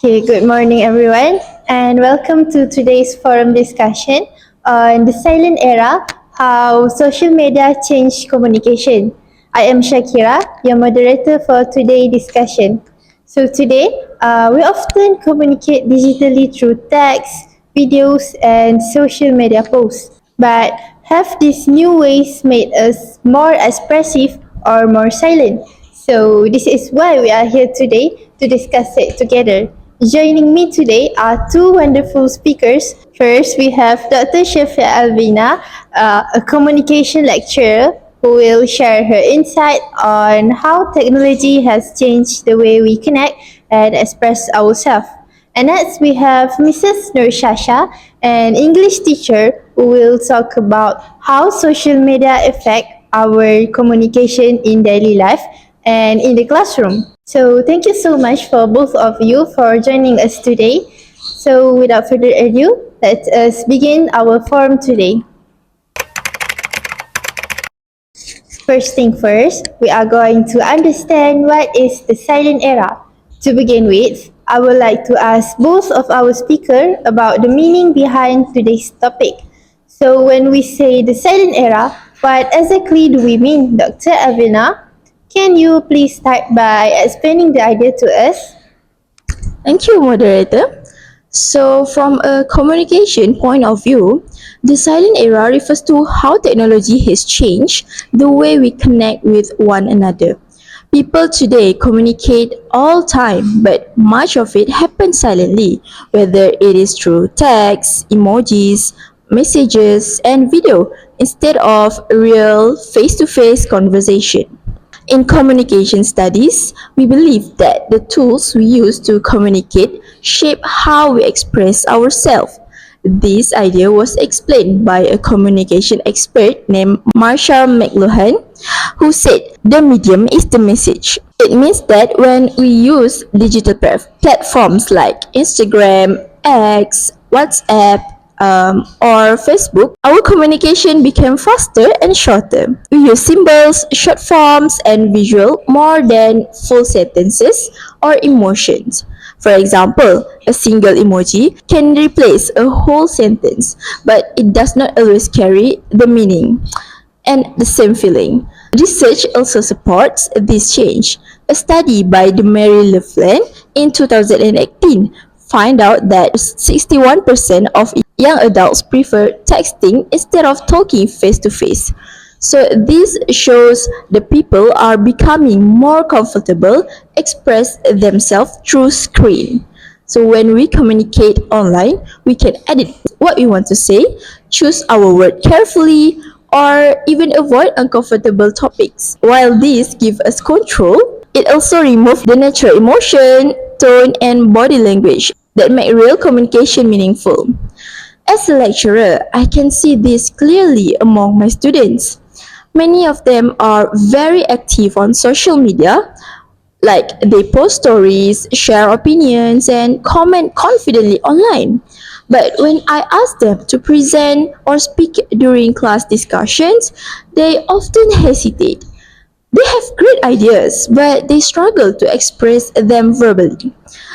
Okay, good morning everyone, and welcome to today's forum discussion on the silent era, how social media changed communication. I am Shakira, your moderator for today's discussion. So today, we often communicate digitally through text, videos, and social media posts. But have these new ways made us more expressive or more silent? So this is why we are here today to discuss it together. Joining me today are two wonderful speakers. First, we have Dr. Syasya Elvyna, a communication lecturer who will share her insight on how technology has changed the way we connect and express ourselves. And next, we have Mrs. Nur Shasha, an English teacher who will talk about how social media affect our communication in daily life and in the classroom. So thank you so much for both of you for joining us today. So without further ado, let us begin our forum today. First thing first, we are going to understand what is the silent era. To begin with, I would like to ask both of our speakers about the meaning behind today's topic. So when we say the silent era, what exactly do we mean, Dr. Elvyna? Can you please start by explaining the idea to us? Thank you, moderator. So, from a communication point of view, the silent era refers to how technology has changed the way we connect with one another. People today communicate all time, but much of it happens silently, whether it is through text, emojis, messages, and video, instead of real face-to-face conversation. In communication studies, we believe that the tools we use to communicate shape how we express ourselves. This idea was explained by a communication expert named Marshall McLuhan, who said the medium is the message. It means that when we use digital platforms like Instagram, X, WhatsApp, or Facebook, our communication became faster and shorter. We use symbols, short forms, and visual more than full sentences or emotions. For example, a single emoji can replace a whole sentence, but it does not always carry the meaning and the same feeling. Research also supports this change. A study by Mary Lefland in 2018 find out that 61% of young adults prefer texting instead of talking face to face. So this shows the people are becoming more comfortable express themselves through screen. So when we communicate online, we can edit what we want to say, choose our word carefully, or even avoid uncomfortable topics. While this gives us control, it also removes the natural emotion, tone, and body language that make real communication meaningful. As a lecturer, I can see this clearly among my students. Many of them are very active on social media, like they post stories, share opinions, and comment confidently online. But when I ask them to present or speak during class discussions, they often hesitate. They have great ideas, but they struggle to express them verbally.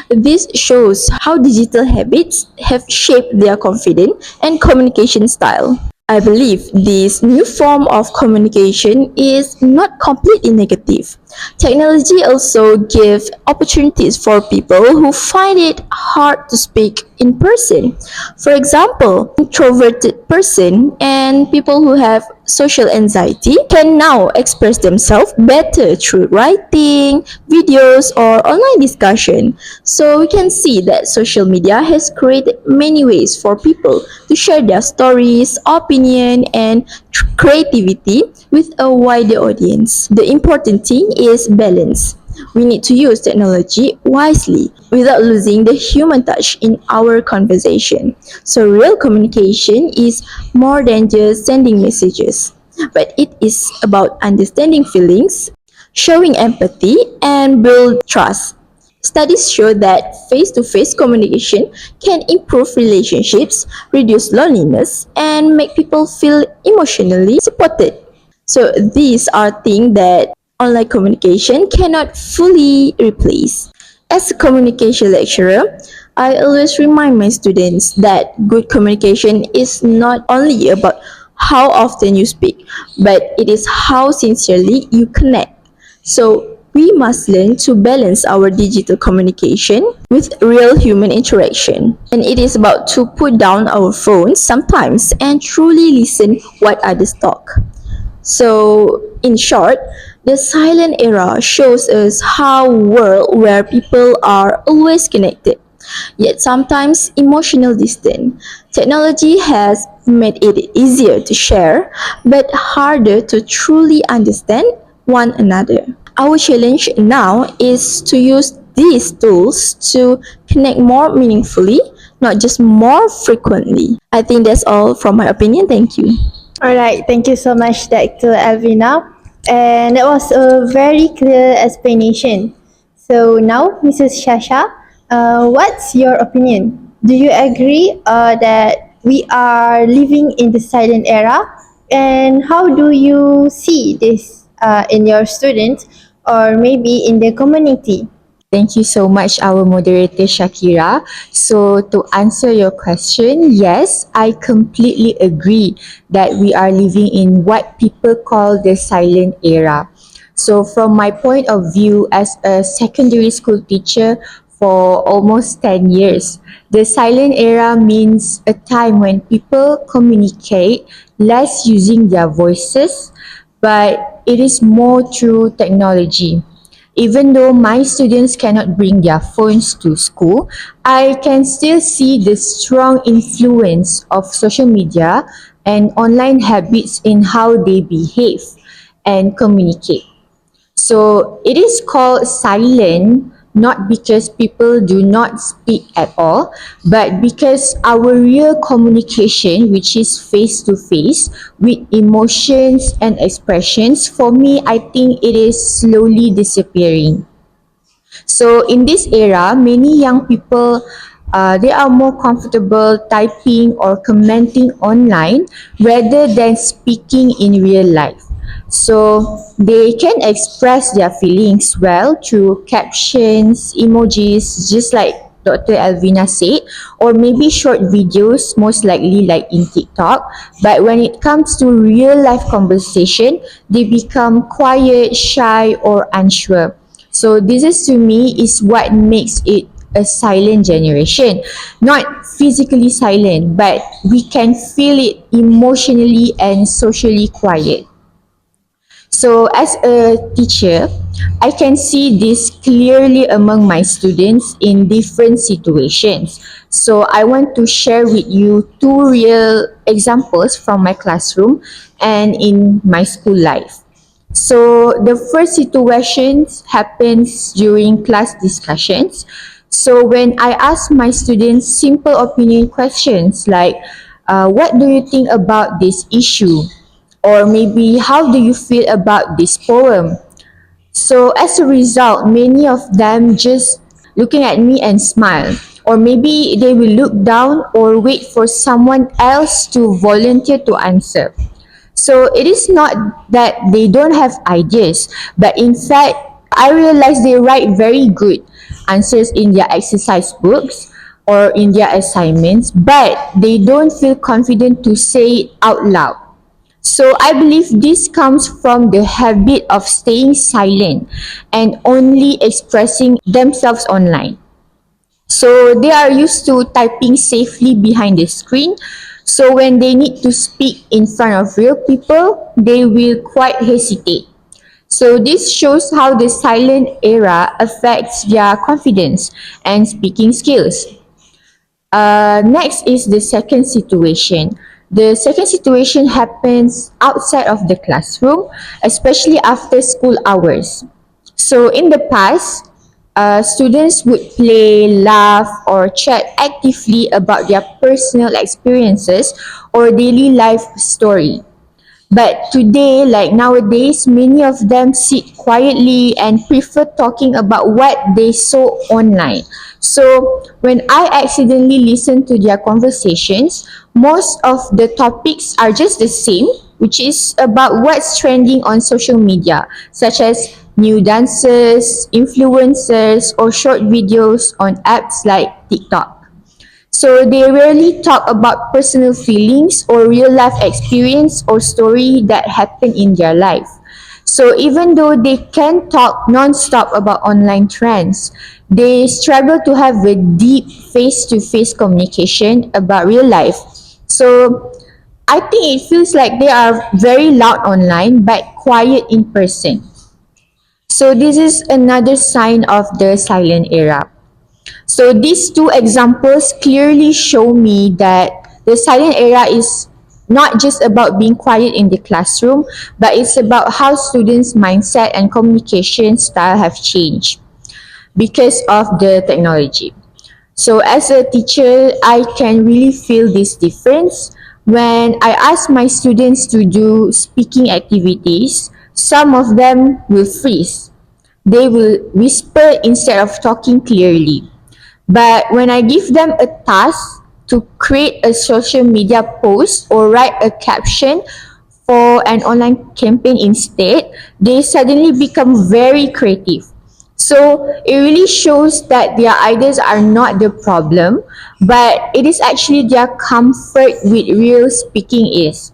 This shows how digital habits have shaped their confidence and communication style. I believe this new form of communication is not completely negative. Technology also gives opportunities for people who find it hard to speak in person. For example, introverted person and people who have social anxiety can now express themselves better through writing, videos, or online discussion. So we can see that social media has created many ways for people to share their stories, opinion, and creativity with a wider audience. The important thing is balance. We need to use technology wisely without losing the human touch in our conversation. So real communication is more than just sending messages, but it is about understanding feelings, showing empathy, and build trust. Studies show that face-to-face communication can improve relationships, reduce loneliness, and make people feel emotionally supported. So these are things that online communication cannot fully replace. As a communication lecturer, I always remind my students that good communication is not only about how often you speak, but it is how sincerely you connect. So, we must learn to balance our digital communication with real human interaction. And it is about to put down our phones sometimes and truly listen what others talk. So, in short, the silent era shows us how a world where people are always connected, yet sometimes emotional distant. Technology has made it easier to share, but harder to truly understand one another. Our challenge now is to use these tools to connect more meaningfully, not just more frequently. I think that's all from my opinion. Thank you. Alright, thank you so much, Dr. Elvyna. And that was a very clear explanation. So now, Mrs. Shasha, what's your opinion? Do you agree that we are living in the silent era? And how do you see this in your students or maybe in the community? Thank you so much, our moderator Shakira. So, to answer your question, yes, I completely agree that we are living in what people call the silent era. So, from my point of view as a secondary school teacher for almost 10 years, the silent era means a time when people communicate less using their voices, but it is more through technology. Even though my students cannot bring their phones to school, I can still see the strong influence of social media and online habits in how they behave and communicate. So it is called silent not because people do not speak at all, but because our real communication, which is face to face with emotions and expressions, for me, I think it is slowly disappearing. So in this era, many young people they are more comfortable typing or commenting online rather than speaking in real life. So they can express their feelings well through captions, emojis, just like Dr. Elvyna said, or maybe short videos, most likely like in TikTok. But when it comes to real life conversation, they become quiet, shy, or unsure. So this is to me is what makes it a silent generation. Not physically silent, but we can feel it emotionally and socially quiet. So as a teacher, I can see this clearly among my students in different situations. So I want to share with you two real examples from my classroom and in my school life. So the first situation happens during class discussions. So when I ask my students simple opinion questions like, what do you think about this issue? Or maybe, how do you feel about this poem? So as a result, many of them just looking at me and smile. Or maybe they will look down or wait for someone else to volunteer to answer. So it is not that they don't have ideas, but in fact, I realize they write very good answers in their exercise books or in their assignments, but they don't feel confident to say it out loud. So I believe this comes from the habit of staying silent and only expressing themselves online. So they are used to typing safely behind the screen. So when they need to speak in front of real people, they will quite hesitate. So this shows how the silent era affects their confidence and speaking skills. Next is the second situation. The second situation happens outside of the classroom, especially after school hours. So in the past, students would play, laugh, or chat actively about their personal experiences or daily life story. But today, like nowadays, many of them sit quietly and prefer talking about what they saw online. So, when I accidentally listen to their conversations, most of the topics are just the same, which is about what's trending on social media, such as new dances, influencers, or short videos on apps like TikTok. So they rarely talk about personal feelings or real life experience or story that happened in their life. So even though they can talk non-stop about online trends, they struggle to have a deep face-to-face communication about real life. So I think it feels like they are very loud online but quiet in person. So this is another sign of the silent era. So these two examples clearly show me that the silent era is not just about being quiet in the classroom, but it's about how students' mindset and communication style have changed because of the technology. So as a teacher, I can really feel this difference. When I ask my students to do speaking activities, some of them will freeze. They will whisper instead of talking clearly. But when I give them a task to create a social media post or write a caption for an online campaign instead, they suddenly become very creative. So it really shows that their ideas are not the problem, but it is actually their comfort with real speaking is.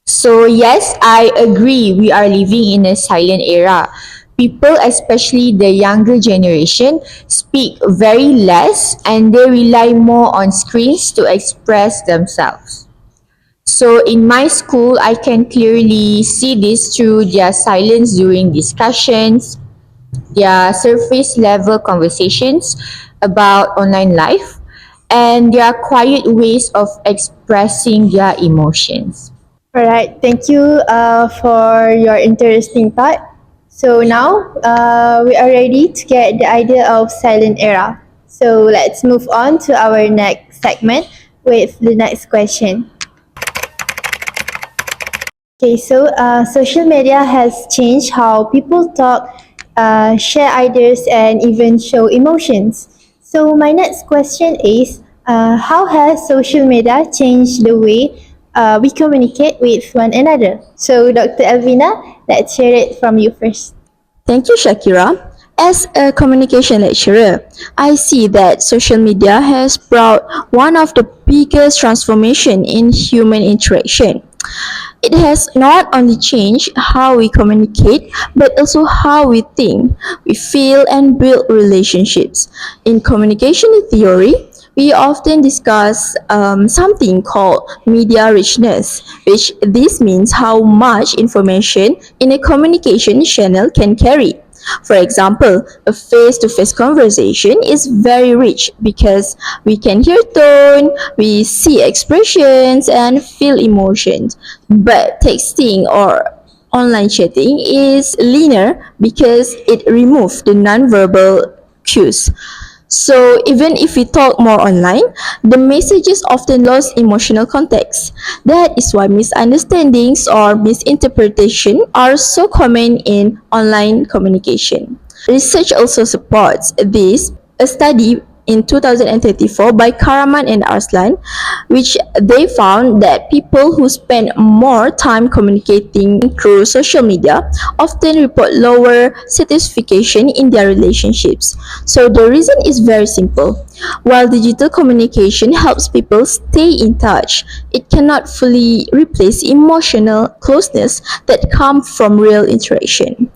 So, yes, I agree. We are living in a silent era. People, especially the younger generation, speak very less and they rely more on screens to express themselves. So, in my school, I can clearly see this through their silence during discussions, their surface level conversations about online life, and their quiet ways of expressing their emotions. All right, thank you for your interesting thought. So now we are ready to get the idea of silent era. So let's move on to our next segment with the next question. Okay, so social media has changed how people talk, share ideas, and even show emotions. So my next question is, how has social media changed the way we communicate with one another? So Dr. Elvyna, let's hear it from you first. Thank you, Shakira. As a communication lecturer, I see that social media has brought one of the biggest transformation in human interaction. It has not only changed how we communicate, but also how we think, we feel, and build relationships. In communication theory, we often discuss something called media richness, which this means how much information in a communication channel can carry. For example, a face-to-face conversation is very rich because we can hear tone, we see expressions, and feel emotions. But texting or online chatting is linear because it removes the nonverbal cues. So even if we talk more online, the messages often lose emotional context. That is why misunderstandings or misinterpretation are so common in online communication. Research also supports this. A study in 2024 by Karaman and Arslan, which they found that people who spend more time communicating through social media often report lower satisfaction in their relationships. So the reason is very simple. While digital communication helps people stay in touch, it cannot fully replace emotional closeness that comes from real interaction.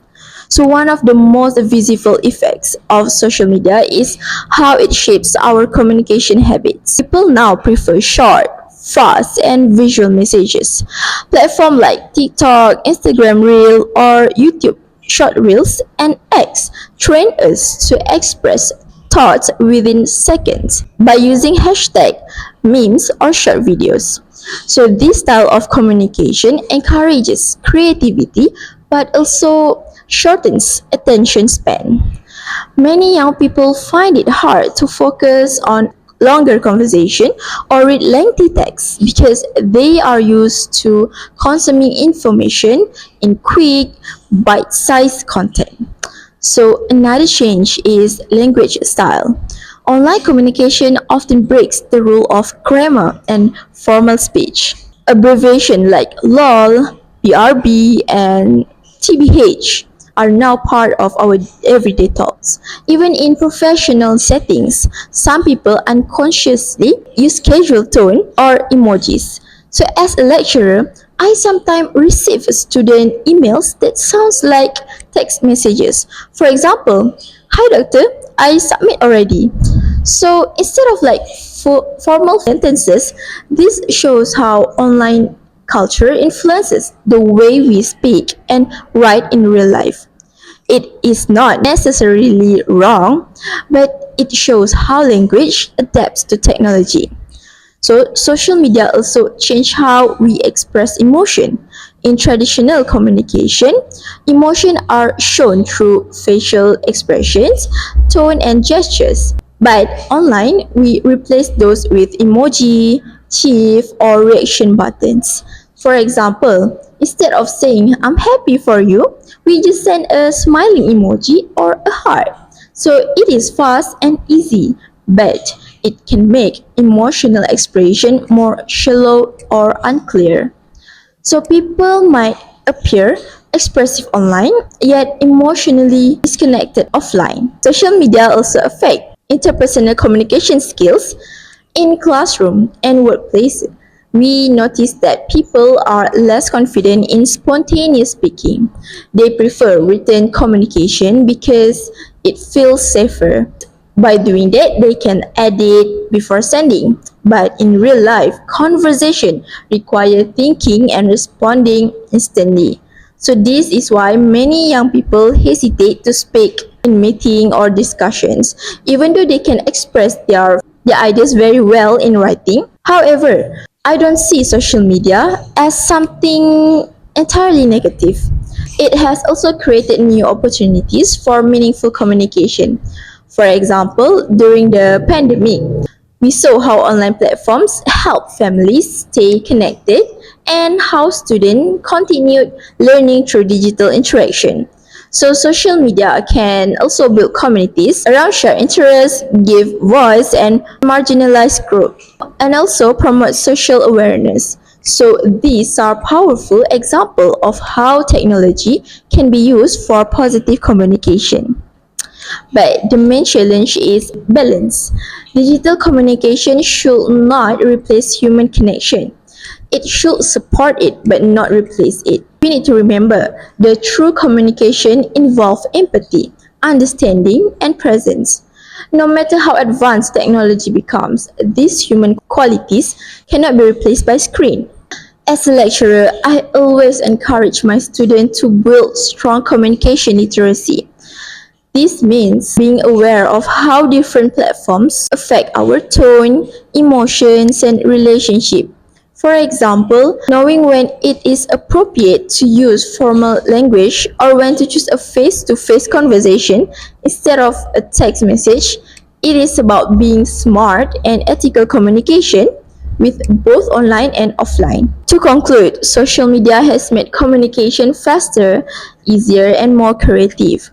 So one of the most visible effects of social media is how it shapes our communication habits. People now prefer short, fast, and visual messages. Platforms like TikTok, Instagram Reel, or YouTube Short Reels and X train us to express thoughts within seconds by using hashtag, memes, or short videos. So this style of communication encourages creativity but also shortens attention span. Many young people find it hard to focus on longer conversation or read lengthy texts because they are used to consuming information in quick, bite-sized content. So another change is language style. Online communication often breaks the rule of grammar and formal speech. Abbreviation like LOL, BRB, and TBH are now part of our everyday talks. Even in professional settings, some people unconsciously use casual tone or emojis. So as a lecturer, I sometimes receive student emails that sounds like text messages. For example, "Hi doctor, I submit already." So instead of like formal sentences, this shows how online culture influences the way we speak and write in real life. It is not necessarily wrong, but it shows how language adapts to technology. So social media also change how we express emotion. In traditional communication, emotion are shown through facial expressions, tone and gestures. But online, we replace those with emoji, GIF or reaction buttons. For example, instead of saying "I'm happy for you," we just send a smiling emoji or a heart. So it is fast and easy, but it can make emotional expression more shallow or unclear. So people might appear expressive online, yet emotionally disconnected offline. Social media also affect interpersonal communication skills in classroom and workplace. We notice that people are less confident in spontaneous speaking. They prefer written communication because it feels safer. By doing that, they can edit before sending. But in real life, conversation require thinking and responding instantly. So this is why many young people hesitate to speak in meeting or discussions, even though they can express their ideas very well in writing. However, I don't see social media as something entirely negative. It has also created new opportunities for meaningful communication. For example, during the pandemic, we saw how online platforms help families stay connected and how students continued learning through digital interaction. So social media can also build communities around shared interests, give voice and marginalized groups, and also promote social awareness. So these are powerful examples of how technology can be used for positive communication. But the main challenge is balance. Digital communication should not replace human connection. It should support it but not replace it. We need to remember the true communication involves empathy, understanding, and presence. No matter how advanced technology becomes, these human qualities cannot be replaced by screen. As a lecturer, I always encourage my students to build strong communication literacy. This means being aware of how different platforms affect our tone, emotions, and relationship. For example, knowing when it is appropriate to use formal language or when to choose a face-to-face conversation instead of a text message. It is about being smart and ethical communication with both online and offline. To conclude, social media has made communication faster, easier, and more creative,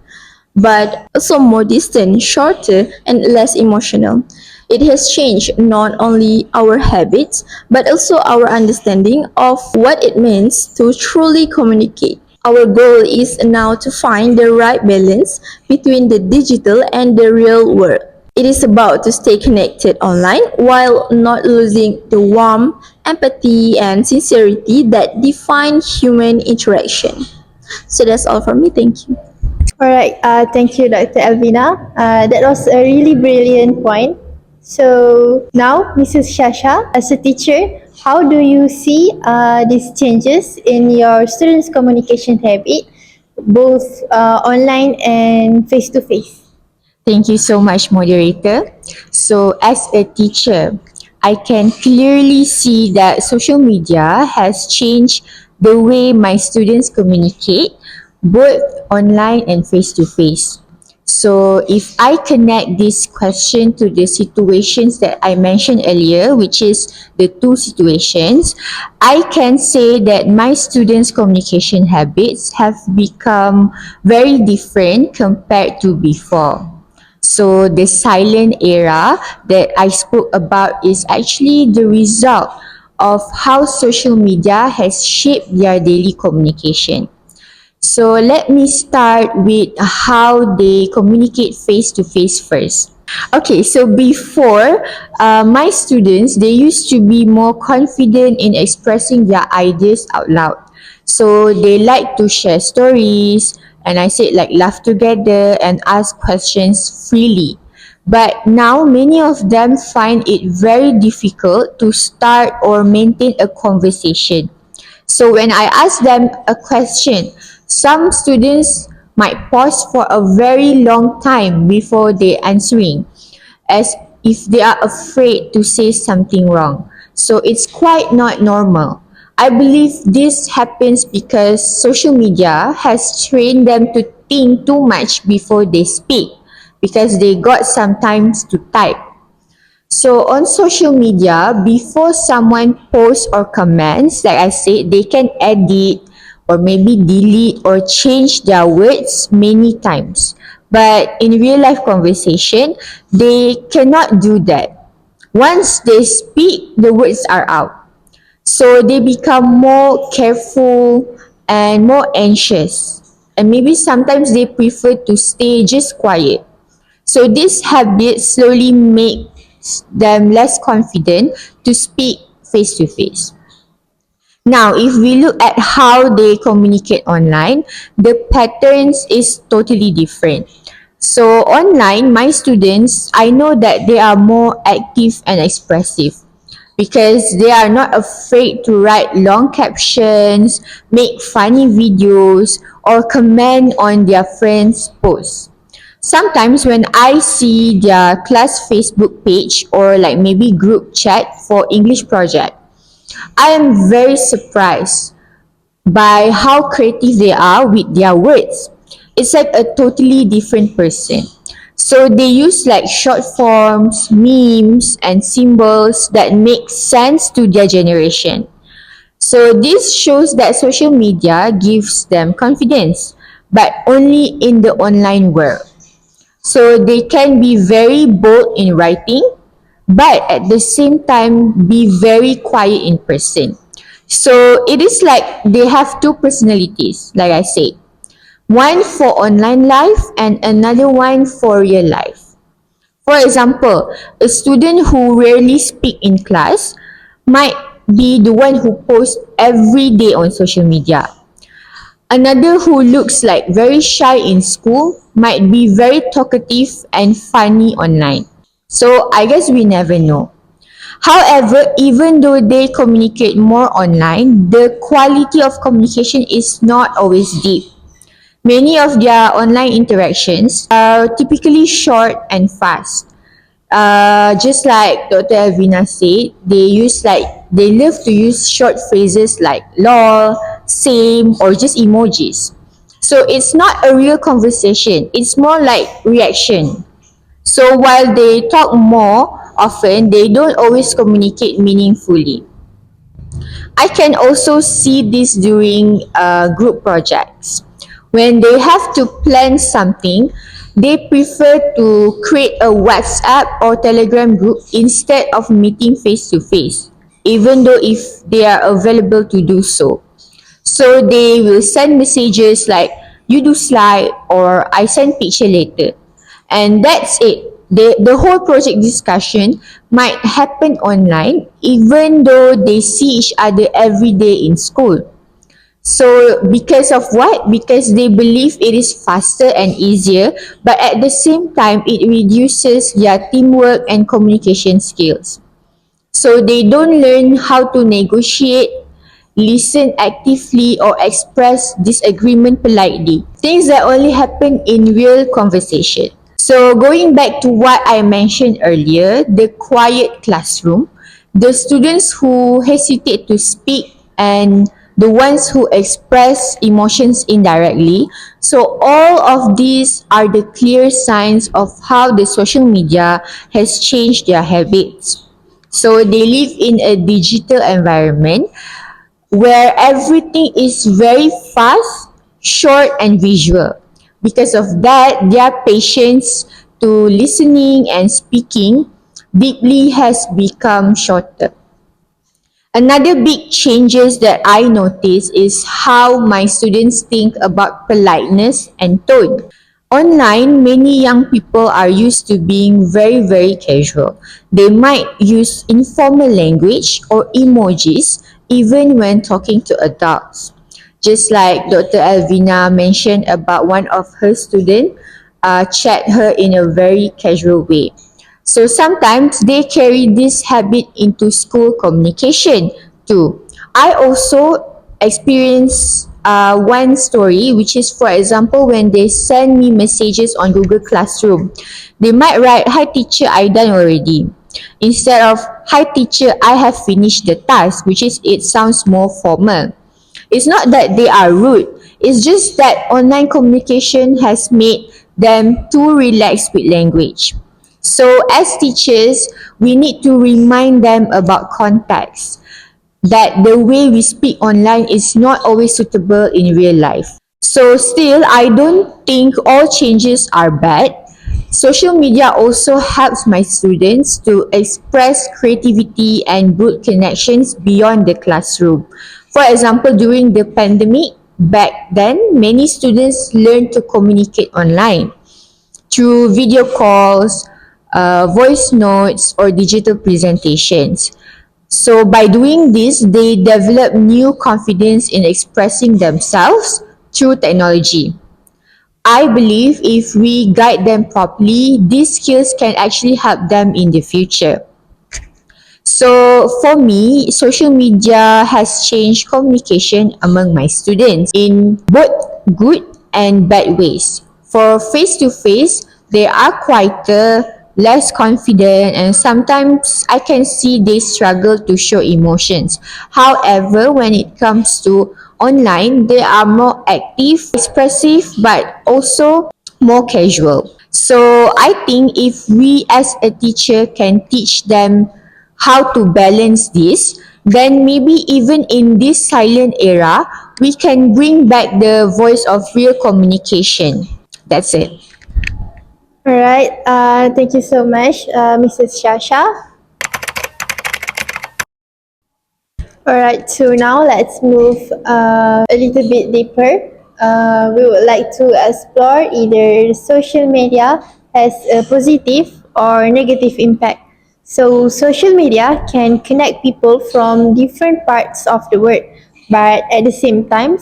but also more distant, shorter, and less emotional. It has changed not only our habits, but also our understanding of what it means to truly communicate. Our goal is now to find the right balance between the digital and the real world. It is about to stay connected online while not losing the warmth, empathy, and sincerity that define human interaction. So that's all from me. Thank you. All right. Thank you, Dr. Elvyna. That was a really brilliant point. So now, Mrs. Shasha, as a teacher, how do you see these changes in your students' communication habit, both online and face to face? Thank you so much, moderator. So, as a teacher, I can clearly see that social media has changed the way my students communicate, both online and face to face. So, if I connect this question to the situations that I mentioned earlier, which is the two situations, I can say that my students' communication habits have become very different compared to before. So the silent era that I spoke about is actually the result of how social media has shaped their daily communication. So let me start with how they communicate face to face first. Okay, so before, my students, they used to be more confident in expressing their ideas out loud. So they like to share stories, and I said like laugh together and ask questions freely. But now many of them find it very difficult to start or maintain a conversation. So when I ask them a question, some students might pause for a very long time before they answering, as if they are afraid to say something wrong. So it's quite not normal. I believe this happens because social media has trained them to think too much before they speak, because they got some times to type. So on social media, before someone posts or comments, like I said, they can edit or maybe delete or change their words many times. But in real life conversation, they cannot do that. Once they speak, the words are out. So they become more careful and more anxious. And maybe sometimes they prefer to stay just quiet. So this habit slowly makes them less confident to speak face to face. Now, if we look at how they communicate online, the patterns is totally different. So online, my students, I know that they are more active and expressive because they are not afraid to write long captions, make funny videos, or comment on their friends' posts. Sometimes when I see their class Facebook page or like maybe group chat for English project, I am very surprised by how creative they are with their words. It's like a totally different person. So they use like short forms, memes, and symbols that make sense to their generation. So this shows that social media gives them confidence, but only in the online world. So they can be very bold in writing, but at the same time be very quiet in person. So it is like they have two personalities, like I said. One for online life and another one for real life. For example, a student who rarely speak in class might be the one who posts every day on social media. Another who looks like very shy in school might be very talkative and funny online. So I guess we never know. However, even though they communicate more online, the quality of communication is not always deep. Many of their online interactions are typically short and fast. Just like Dr. Elvyna said, they love to use short phrases like lol, same, or just emojis. So it's not a real conversation. It's more like reaction. So while they talk more often, they don't always communicate meaningfully. I can also see this during group projects. When they have to plan something, they prefer to create a WhatsApp or Telegram group instead of meeting face to face, even though if they are available to do so. So they will send messages like you do slide or I send picture later. And that's it. The whole project discussion might happen online even though they see each other every day in school. So because of what? Because they believe it is faster and easier, but at the same time it reduces their teamwork and communication skills. So they don't learn how to negotiate, listen actively, or express disagreement politely. Things that only happen in real conversation. So going back to what I mentioned earlier, the quiet classroom, the students who hesitate to speak and the ones who express emotions indirectly. So all of these are the clear signs of how the social media has changed their habits. So they live in a digital environment where everything is very fast, short, and visual. Because of that, their patience to listening and speaking deeply has become shorter. Another big changes that I notice is how my students think about politeness and tone. Online, many young people are used to being very casual. They might use informal language or emojis even when talking to adults. Just like Dr. Elvyna mentioned about one of her students, chat her in a very casual way. So sometimes they carry this habit into school communication too. I also experience one story, which is, for example, when they send me messages on Google Classroom, they might write, "Hi teacher, I done already," instead of, "Hi teacher, I have finished the task," which is, it sounds more formal. It's not that they are rude, it's just that online communication has made them too relaxed with language. So, as teachers, we need to remind them about context, that the way we speak online is not always suitable in real life. So, still, I don't think all changes are bad. Social media also helps my students to express creativity and build connections beyond the classroom. For example, during the pandemic, back then, many students learned to communicate online through video calls, voice notes, or digital presentations. So, by doing this, they develop new confidence in expressing themselves through technology. I believe if we guide them properly, these skills can actually help them in the future. So for me, social media has changed communication among my students in both good and bad ways. For face to face, they are quieter, less confident, and sometimes I can see they struggle to show emotions. However, when it comes to online, they are more active, expressive, but also more casual. So I think if we as a teacher can teach them how to balance this, then maybe even in this silent era, we can bring back the voice of real communication. That's it. Alright, thank you so much, Mrs. Syasya. Alright, so now let's move a little bit deeper. We would like to explore either social media has a positive or negative impact. So, social media can connect people from different parts of the world, but at the same time,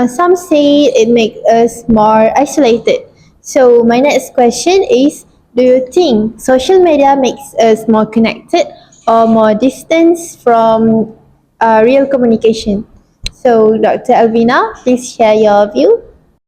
some say it makes us more isolated. So, my next question is, do you think social media makes us more connected or more distant from real communication? So, Dr. Elvyna, please share your view.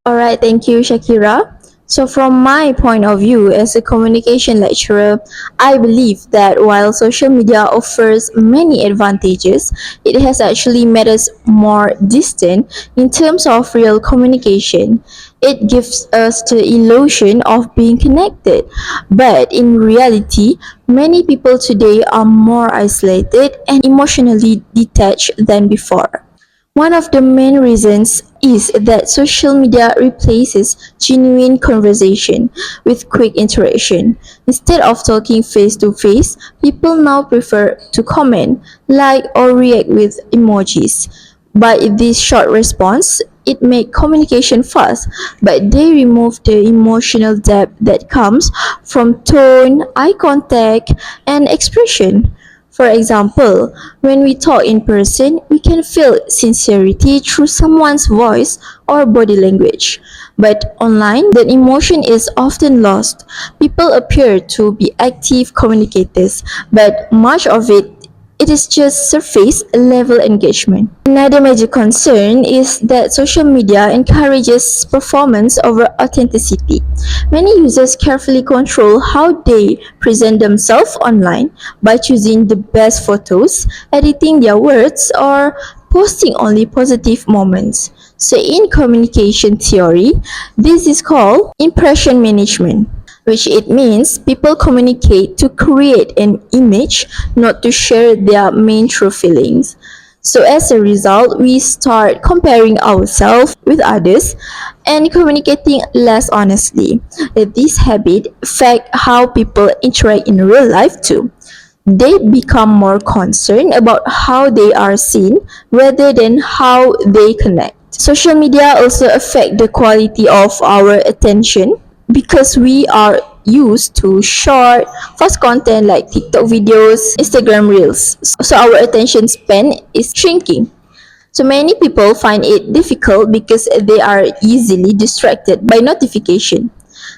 Alright, thank you, Shakira. So, from my point of view as a communication lecturer, I believe that while social media offers many advantages, it has actually made us more distant in terms of real communication. It gives us the illusion of being connected, but in reality, many people today are more isolated and emotionally detached than before. One of the main reasons is that social media replaces genuine conversation with quick interaction. Instead of talking face to face, people now prefer to comment, like, or react with emojis. By this short response, it makes communication fast, but they remove the emotional depth that comes from tone, eye contact, and expression. For example, when we talk in person, we can feel sincerity through someone's voice or body language. But online, that emotion is often lost. People appear to be active communicators, but much of it is just surface level engagement. Another major concern is that social media encourages performance over authenticity. Many users carefully control how they present themselves online by choosing the best photos, editing their words, or posting only positive moments. So, in communication theory, this is called impression management, which it means people communicate to create an image, not to share their main true feelings. So as a result, we start comparing ourselves with others and communicating less honestly. This habit affects how people interact in real life too. They become more concerned about how they are seen rather than how they connect. Social media also affect the quality of our attention because we are used to short, fast content like TikTok videos, Instagram reels. So our attention span is shrinking. So many people find it difficult because they are easily distracted by notification.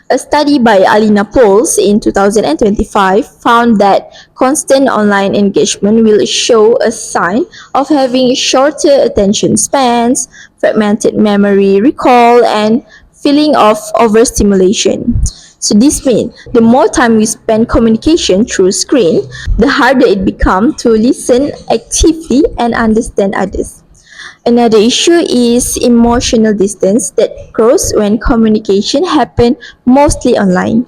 A study by Alina Pols in 2025 found that constant online engagement will show a sign of having shorter attention spans, fragmented memory recall, and feeling of overstimulation. So this means the more time we spend communication through screen, the harder it becomes to listen actively and understand others. Another issue is emotional distance that grows when communication happens mostly online.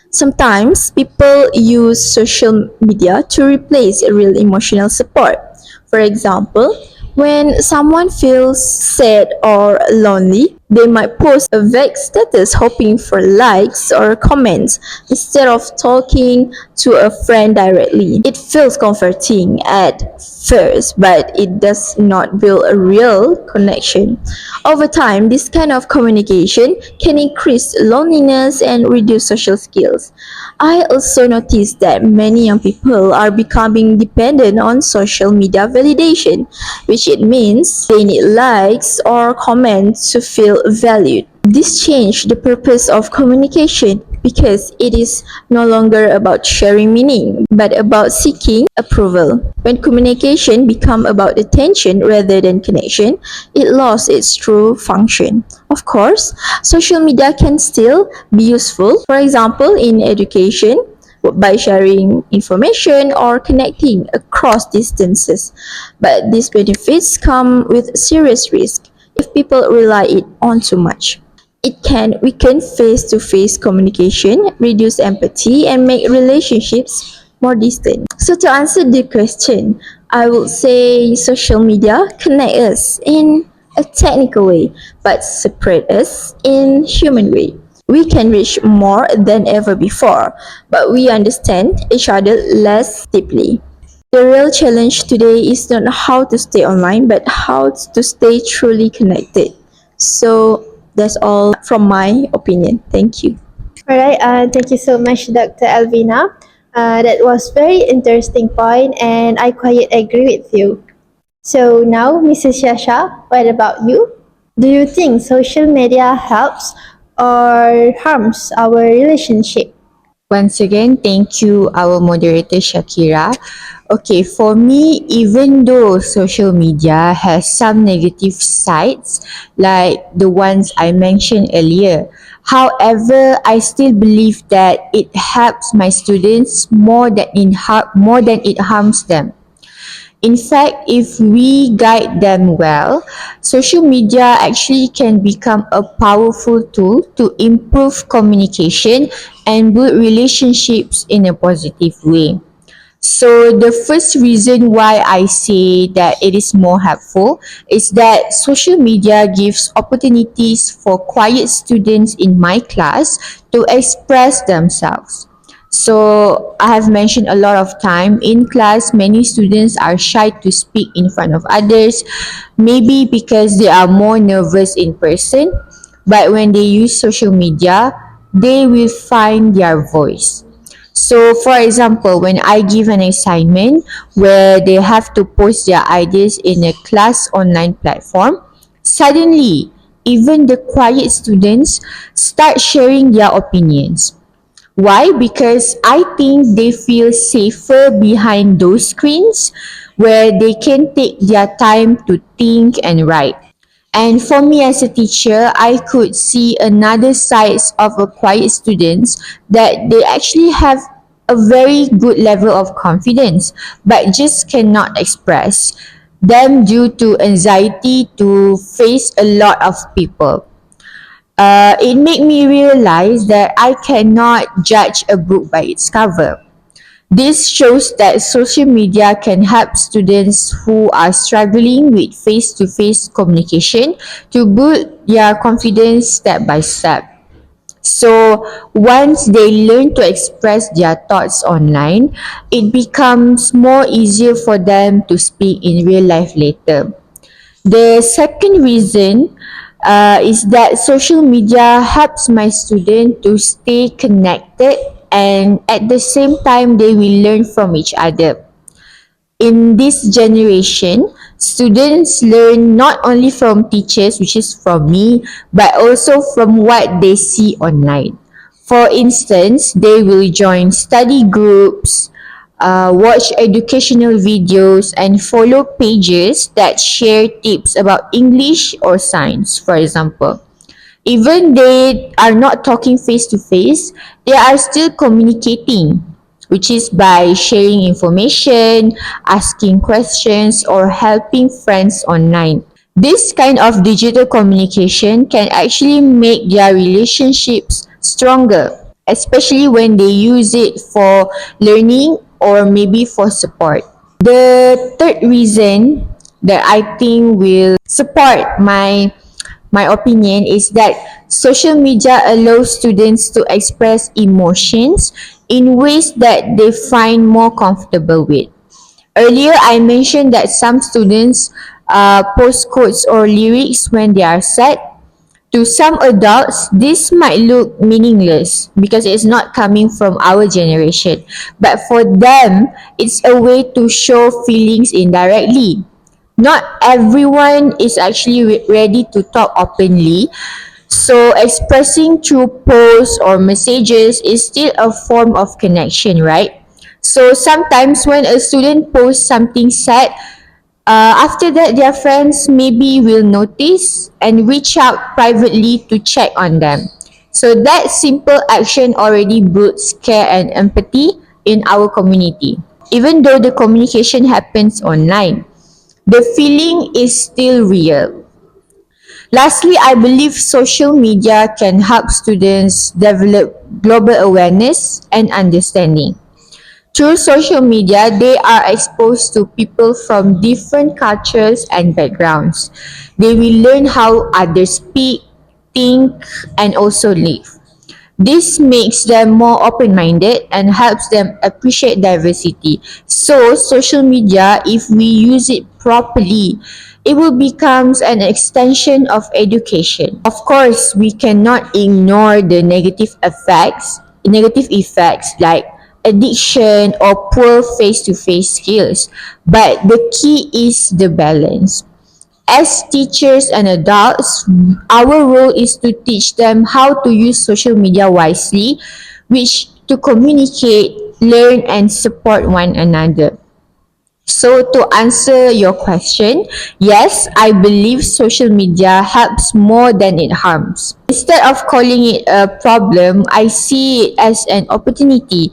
Sometimes people use social media to replace real emotional support. For example, when someone feels sad or lonely, they might post a vague status hoping for likes or comments instead of talking to a friend directly. It feels comforting at first, but it does not build a real connection. Over time, this kind of communication can increase loneliness and reduce social skills. I also noticed that many young people are becoming dependent on social media validation, which it means they need likes or comments to feel valued. This changed the purpose of communication because it is no longer about sharing meaning but about seeking approval. When communication become about attention rather than connection, it lost its true function. Of course, social media can still be useful, for example, in education, by sharing information or connecting across distances. But these benefits come with serious risk if people rely it on too much. It can weaken face-to-face communication, reduce empathy, and make relationships more distant. So to answer the question, I would say social media connect us in a technical way, but separate us in human way. We can reach more than ever before, but we understand each other less deeply. The real challenge today is not how to stay online, but how to stay truly connected. So that's all from my opinion. Thank you. Alright, thank you so much, Dr. Elvyna. That was very interesting point, and I quite agree with you. So now, Mrs. Syasya, what about you? Do you think social media helps or harms our relationship? Once again, thank you, our moderator Shakira. Okay, for me, even though social media has some negative sides, like the ones I mentioned earlier, however, I still believe that it helps my students more than it harms them. In fact, if we guide them well, social media actually can become a powerful tool to improve communication and build relationships in a positive way. So the first reason why I say that it is more helpful is that social media gives opportunities for quiet students in my class to express themselves. So I have mentioned a lot of time in class, many students are shy to speak in front of others, maybe because they are more nervous in person, but when they use social media, they will find their voice. So, for example, when I give an assignment where they have to post their ideas in a class online platform, suddenly, even the quiet students start sharing their opinions. Why? Because I think they feel safer behind those screens where they can take their time to think and write. And for me as a teacher, I could see another side of a quiet students that they actually have a very good level of confidence but just cannot express them due to anxiety to face a lot of people. It made me realize that I cannot judge a book by its cover. This shows that social media can help students who are struggling with face to face communication to build their confidence step by step. So once they learn to express their thoughts online, it becomes more easier for them to speak in real life later. The second reason is that social media helps my student to stay connected, and at the same time they will learn from each other. In this generation, students learn not only from teachers, which is from me, but also from what they see online. For instance, they will join study groups, watch educational videos, and follow pages that share tips about English or science, for example. Even they are not talking face to face, they are still communicating, which is by sharing information, asking questions, or helping friends online. This kind of digital communication can actually make their relationships stronger, especially when they use it for learning or maybe for support. The third reason that I think will support my opinion is that social media allows students to express emotions in ways that they find more comfortable with. Earlier, I mentioned that some students post quotes or lyrics when they are sad. To some adults, this might look meaningless because it's not coming from our generation. But for them, it's a way to show feelings indirectly. Not everyone is actually ready to talk openly, so expressing through posts or messages is still a form of connection, right? So sometimes when a student posts something sad, after that their friends maybe will notice and reach out privately to check on them. So that simple action already builds care and empathy in our community. Even though the communication happens online, the feeling is still real. Lastly, I believe social media can help students develop global awareness and understanding. Through social media, they are exposed to people from different cultures and backgrounds. They will learn how others speak, think, and also live. This makes them more open minded and helps them appreciate diversity. So, social media, if we use it properly, it will become an extension of education. Of course, we cannot ignore the negative effects like addiction or poor face to face skills. But the key is the balance. As teachers and adults, our role is to teach them how to use social media wisely, which to communicate, learn, and support one another. So, to answer your question, yes, I believe social media helps more than it harms. Instead of calling it a problem, I see it as an opportunity.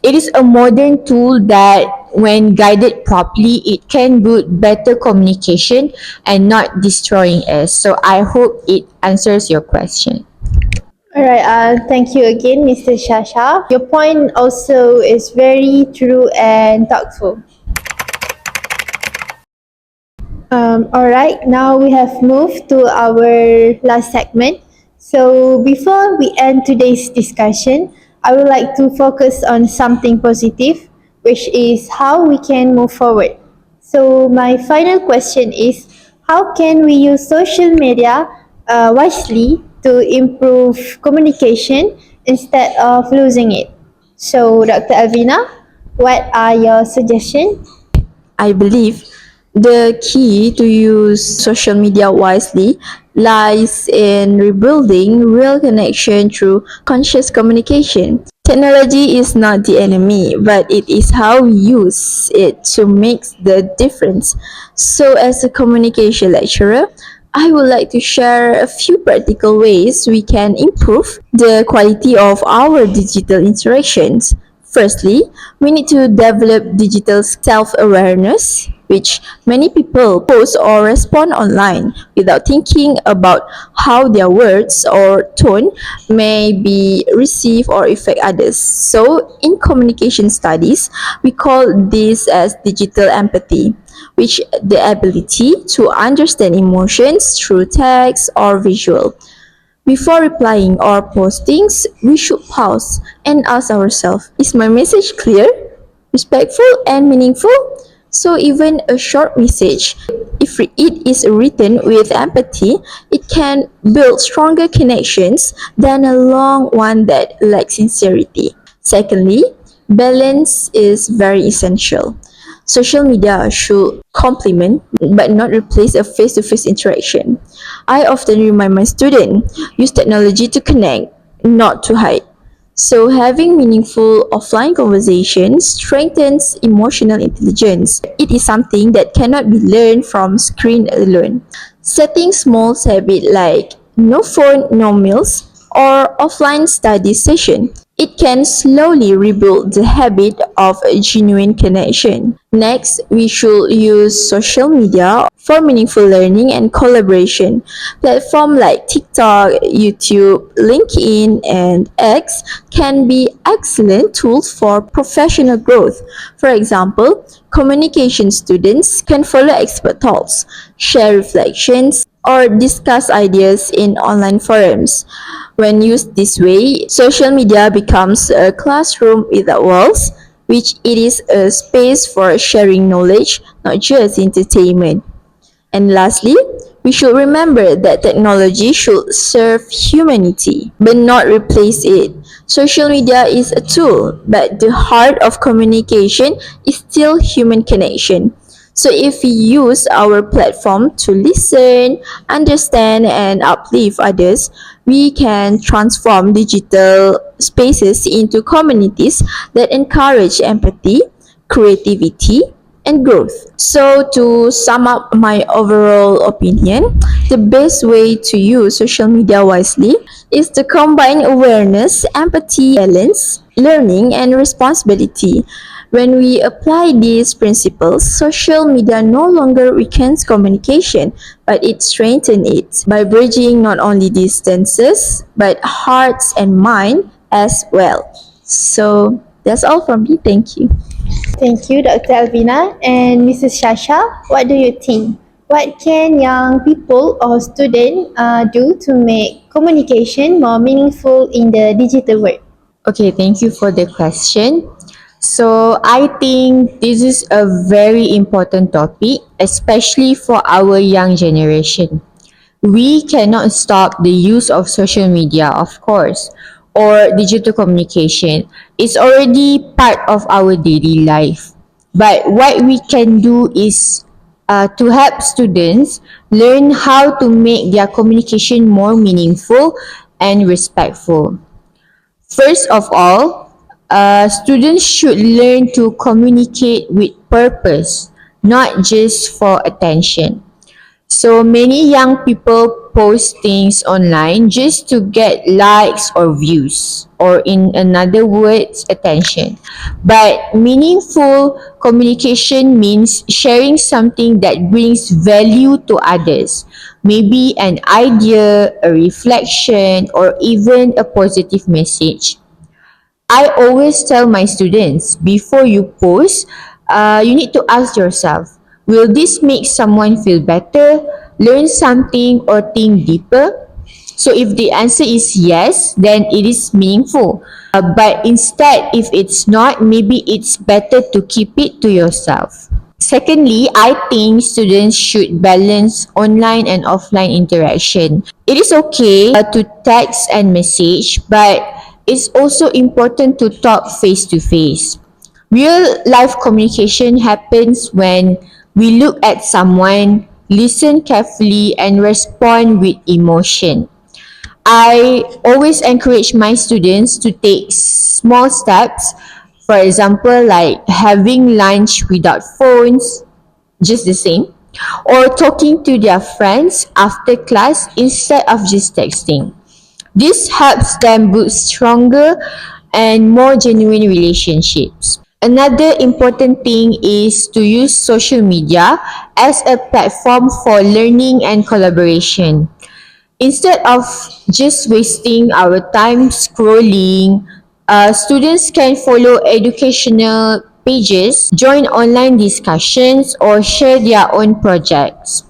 It is a modern tool that, when guided properly, it can build better communication and not destroying us. So I hope it answers your question. Alright, thank you again, Mr. Shasha. Your point also is very true and thoughtful. Alright, now we have moved to our last segment. So before we end today's discussion, I would like to focus on something positive, which is how we can move forward. So my final question is, how can we use social media wisely to improve communication instead of losing it? So Dr. Elvyna, what are your suggestions? I believe the key to use social media wisely lies in rebuilding real connection through conscious communication. Technology is not the enemy, but it is how we use it to make the difference. So, as a communication lecturer, I would like to share a few practical ways we can improve the quality of our digital interactions. Firstly, we need to develop digital self awareness, which many people post or respond online without thinking about how their words or tone may be received or affect others. So, in communication studies, we call this as digital empathy, which the ability to understand emotions through text or visual. Before replying or postings, we should pause and ask ourselves, is my message clear, respectful, and meaningful? So even a short message, if it is written with empathy, it can build stronger connections than a long one that lacks sincerity. Secondly, balance is very essential. Social media should complement but not replace a face-to-face interaction. I often remind my students use technology to connect, not to hide. So, having meaningful offline conversations strengthens emotional intelligence. It is something that cannot be learned from screen alone. Setting small habits like no phone, no meals, or offline study session, it can slowly rebuild the habit of a genuine connection. Next, we should use social media for meaningful learning and collaboration. Platforms like TikTok, YouTube, LinkedIn, and X can be excellent tools for professional growth. For example, communication students can follow expert talks, share reflections, or discuss ideas in online forums. When used this way, social media becomes a classroom without walls, which it is a space for sharing knowledge, not just entertainment. And lastly, we should remember that technology should serve humanity, but not replace it. Social media is a tool, but the heart of communication is still human connection. So if we use our platform to listen, understand, and uplift others, we can transform digital spaces into communities that encourage empathy, creativity, and growth. So, to sum up my overall opinion, the best way to use social media wisely is to combine awareness, empathy, balance, learning, and responsibility. When we apply these principles, social media no longer weakens communication, but it strengthens it by bridging not only distances, but hearts and mind as well. So, that's all from me. Thank you. Thank you, Dr. Elvyna. And Mrs. Shasha, what do you think? What can young people or students do to make communication more meaningful in the digital world? Okay, thank you for the question. So, I think this is a very important topic, especially for our young generation. We cannot stop the use of social media, of course, or digital communication. It's already part of our daily life. But what we can do is to help students learn how to make their communication more meaningful and respectful. First of all, students should learn to communicate with purpose, not just for attention. So many young people post things online just to get likes or views, or in another words, attention. But meaningful communication means sharing something that brings value to others. Maybe an idea, a reflection, or even a positive message. I always tell my students before you post, you need to ask yourself, will this make someone feel better, learn something, or think deeper? So if the answer is yes, then it is meaningful. But instead, if it's not, maybe it's better to keep it to yourself. Secondly, I think students should balance online and offline interaction. It is okay to text and message, but it's also important to talk face to face. Real life communication happens when we look at someone, listen carefully, and respond with emotion. I always encourage my students to take small steps. For example, like having lunch without phones, just the same, or talking to their friends after class instead of just texting. This helps them build stronger and more genuine relationships. Another important thing is to use social media as a platform for learning and collaboration. Instead of just wasting our time scrolling, students can follow educational pages, join online discussions, or share their own projects.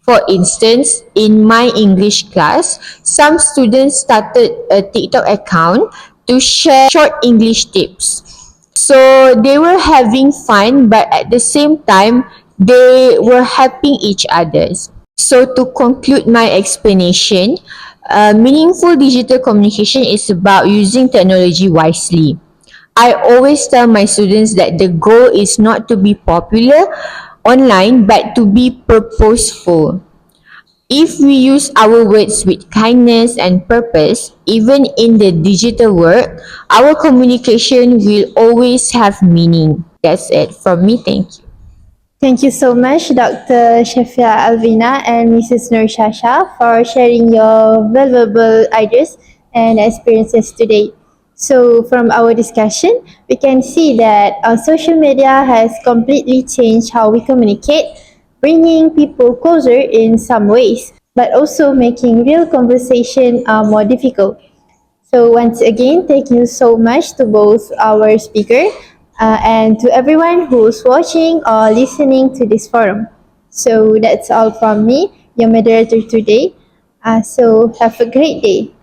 For instance, in my English class, some students started a TikTok account to share short English tips. So they were having fun, but at the same time, they were helping each others. So to conclude my explanation, meaningful digital communication is about using technology wisely. I always tell my students that the goal is not to be popular online but to be purposeful. If we use our words with kindness and purpose, even in the digital world, our communication will always have meaning. That's it from me. Thank you. Thank you so much, Dr. Shafia Elvyna and Mrs. Nur Shasha, for sharing your valuable ideas and experiences today. So, from our discussion, we can see that social media has completely changed how we communicate, bringing people closer in some ways, but also making real conversation more difficult. So once again, thank you so much to both our speaker and to everyone who's watching or listening to this forum. So that's all from me, your moderator today. So have a great day.